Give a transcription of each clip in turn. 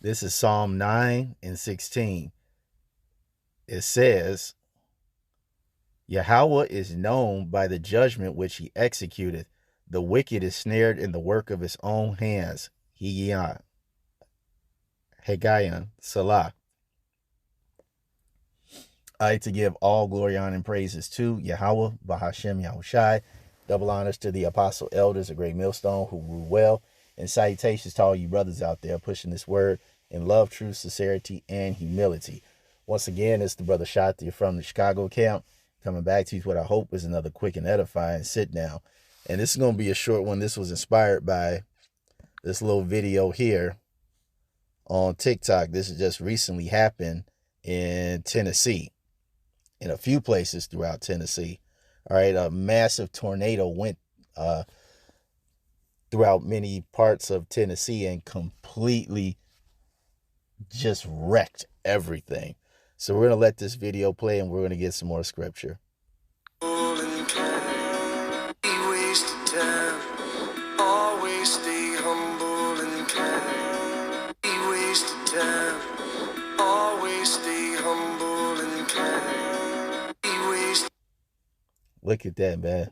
This is Psalm 9 and 16. It says, Yahweh is known by the judgment which he executeth. The wicked is snared in the work of his own hands. Hiyan, Hegayan, Salah. I to give all glory, honor, and praises to Yahweh, Bahashem Yahushai. Double honors to the apostle elders, a great millstone who rule well. And salutations to all you brothers out there pushing this word in love, truth, sincerity, and humility. Once again, it's the brother Shati from the Chicago camp coming back to you with what I hope is another quick and edifying sit down. And this is going to be a short one. This was inspired by this little video here on TikTok. This has just recently happened in Tennessee, in a few places throughout Tennessee. All right, a massive tornado went throughout many parts of Tennessee and completely just wrecked everything. So we're going to let this video play and we're going to get some more scripture. Always stay humble and kind. Be wasted time. Always stay humble and kind. Be wasted. Look at that, man.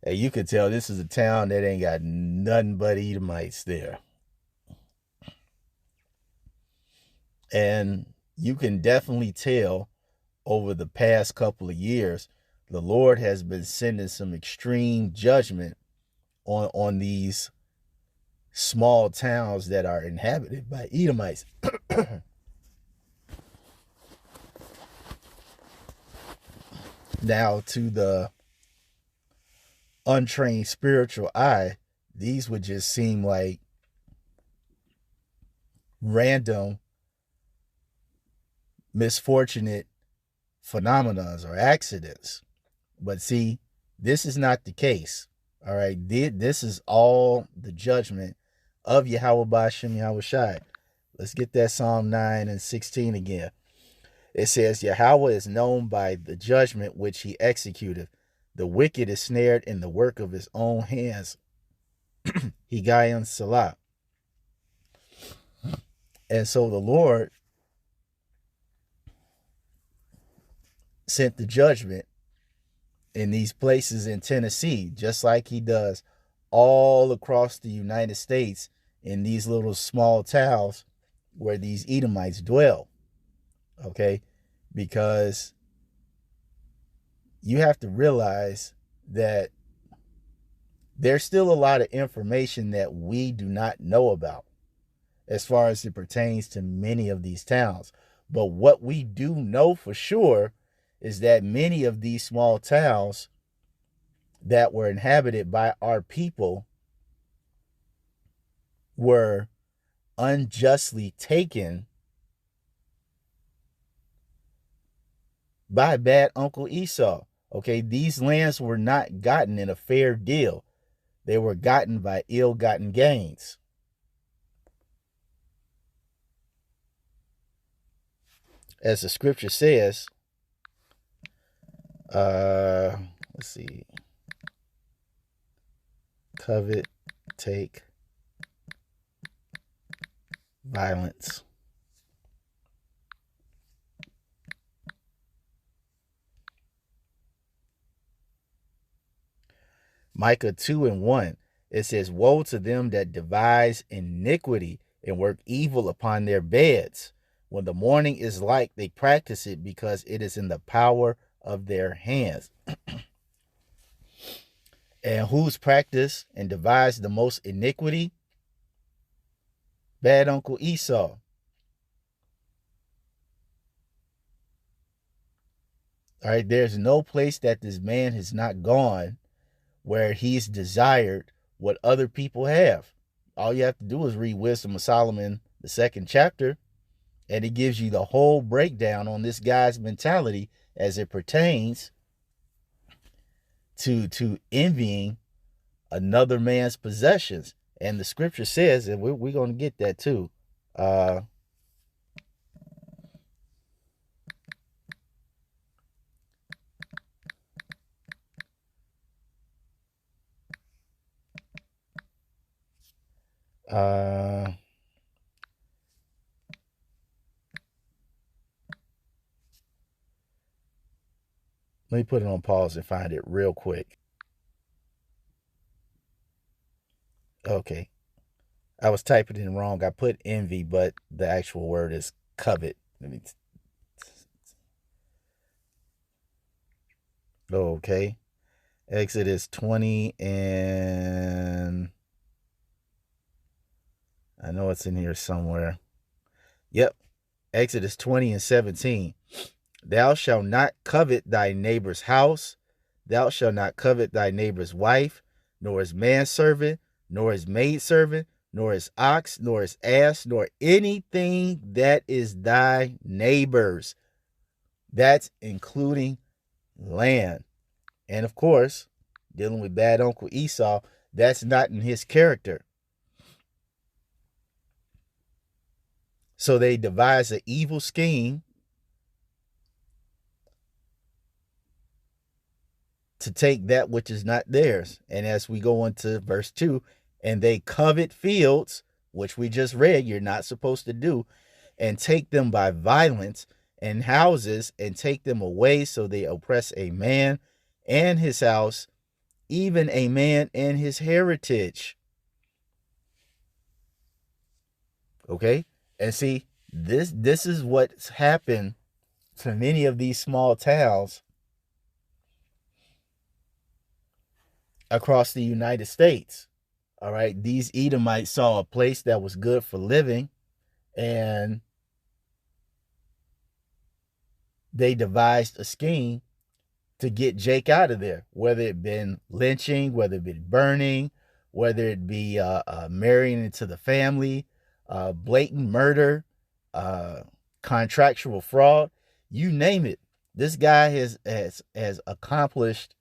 Hey, you can tell this is a town that ain't got nothing but Edomites there. And you can definitely tell over the past couple of years, the Lord has been sending some extreme judgment on these small towns that are inhabited by Edomites. Now, to the untrained spiritual eye, these would just seem like random, misfortunate phenomena or accidents. But see, this is not the case. All right, this is all the judgment of Yahweh Ba'ashem Yahushai. Let's get that Psalm 9 and 16 again. It says, Yahweh is known by the judgment which he executeth. The wicked is snared in the work of his own hands. Higayon Salah. And so the Lord sent the judgment in these places in Tennessee, just like he does all across the United States in these little small towns where these Edomites dwell. Okay? Because you have to realize that there's still a lot of information that we do not know about as far as it pertains to many of these towns. But what we do know for sure is that many of these small towns that were inhabited by our people were unjustly taken by bad Uncle Esau. Okay, these lands were not gotten in a fair deal. They were gotten by ill-gotten gains. As the scripture says, let's see, covet, take, violence. Micah 2 and 1, it says, woe to them that devise iniquity and work evil upon their beds. When the morning is light, they practice it because it is in the power of their hands. And who's practiced and devised the most iniquity? Bad Uncle Esau. All right, there's no place that this man has not gone where he's desired what other people have. All you have to do is read Wisdom of Solomon, the 2nd chapter, and it gives you the whole breakdown on this guy's mentality as it pertains to envying another man's possessions. And the scripture says, and we're going to get that too. Let me put it on pause and find it real quick. Okay. I was typing it wrong. I put envy, but the actual word is covet. Let me. Okay. Exodus 20 and I know it's in here somewhere. Yep. Exodus 20 and 17. Thou shalt not covet thy neighbor's house. Thou shalt not covet thy neighbor's wife, nor his manservant, nor his maidservant, nor his ox, nor his ass, nor anything that is thy neighbor's. That's including land. And of course, dealing with bad Uncle Esau, that's not in his character. So they devise an evil scheme to take that which is not theirs. And as we go into verse 2, and they covet fields, which we just read, you're not supposed to do, and take them by violence, and houses, and take them away. So they oppress a man and his house, even a man and his heritage. Okay? And see, this is what's happened to many of these small towns across the United States. All right. These Edomites saw a place that was good for living, and they devised a scheme to get Jake out of there, whether it been lynching, whether it be burning, whether it be marrying into the family, blatant murder, contractual fraud, you name it. This guy has accomplished,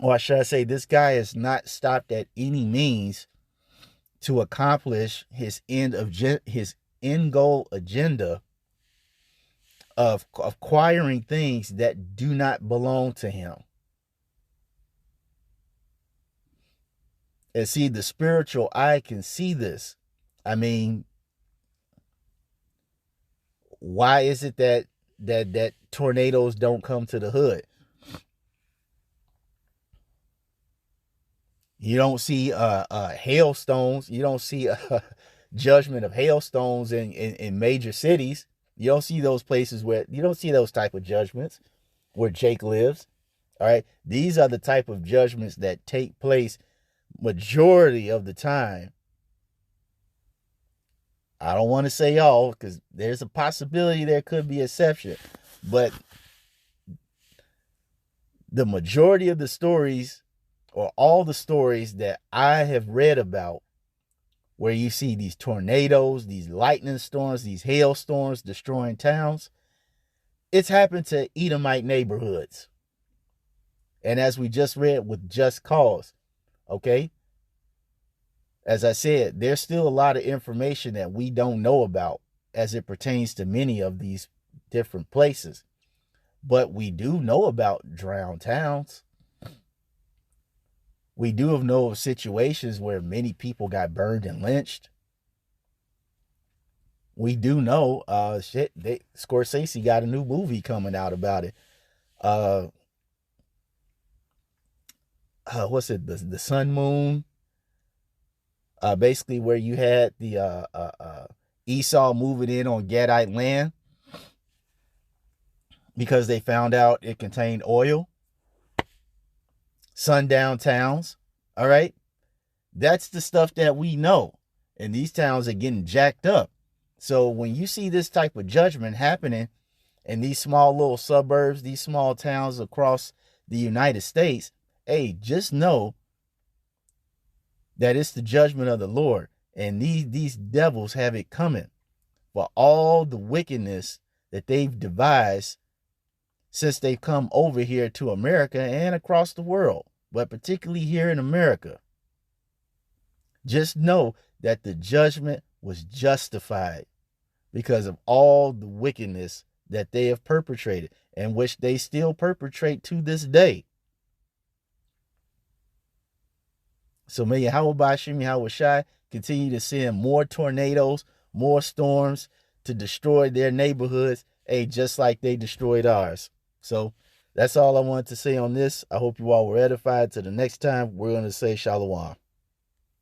or should I say, this guy has not stopped at any means to accomplish his end goal agenda of acquiring things that do not belong to him. And see, the spiritual eye can see this. I mean, why is it that tornadoes don't come to the hood? You don't see hailstones. You don't see a judgment of hailstones in major cities. You don't see those places where you don't see those type of judgments where Jake lives. All right. These are the type of judgments that take place majority of the time. I don't want to say all, because there's a possibility there could be exception, but the majority of the stories, or all the stories that I have read about, where you see these tornadoes, these lightning storms, these hailstorms destroying towns, it's happened to Edomite neighborhoods. And as we just read, with just cause, okay? As I said, there's still a lot of information that we don't know about as it pertains to many of these different places. But we do know about drowned towns. We do know of situations where many people got burned and lynched. We do know, Scorsese got a new movie coming out about it. What's it? The Sun Moon. Basically where you had the Esau moving in on Gadite land because they found out it contained oil. Sundown towns. All right. That's the stuff that we know. And these towns are getting jacked up. So when you see this type of judgment happening in these small little suburbs, these small towns across the United States, hey, just know that it's the judgment of the Lord. And these devils have it coming for all the wickedness that they've devised since they've come over here to America and across the world, but particularly here in America. Just know that the judgment was justified because of all the wickedness that they have perpetrated, and which they still perpetrate to this day. So may Yahweh Bashim Yahweh Shai continue to send more tornadoes, more storms to destroy their neighborhoods, just like they destroyed ours. So that's all I wanted to say on this. I hope you all were edified. Till the next time, we're going to say Shalom.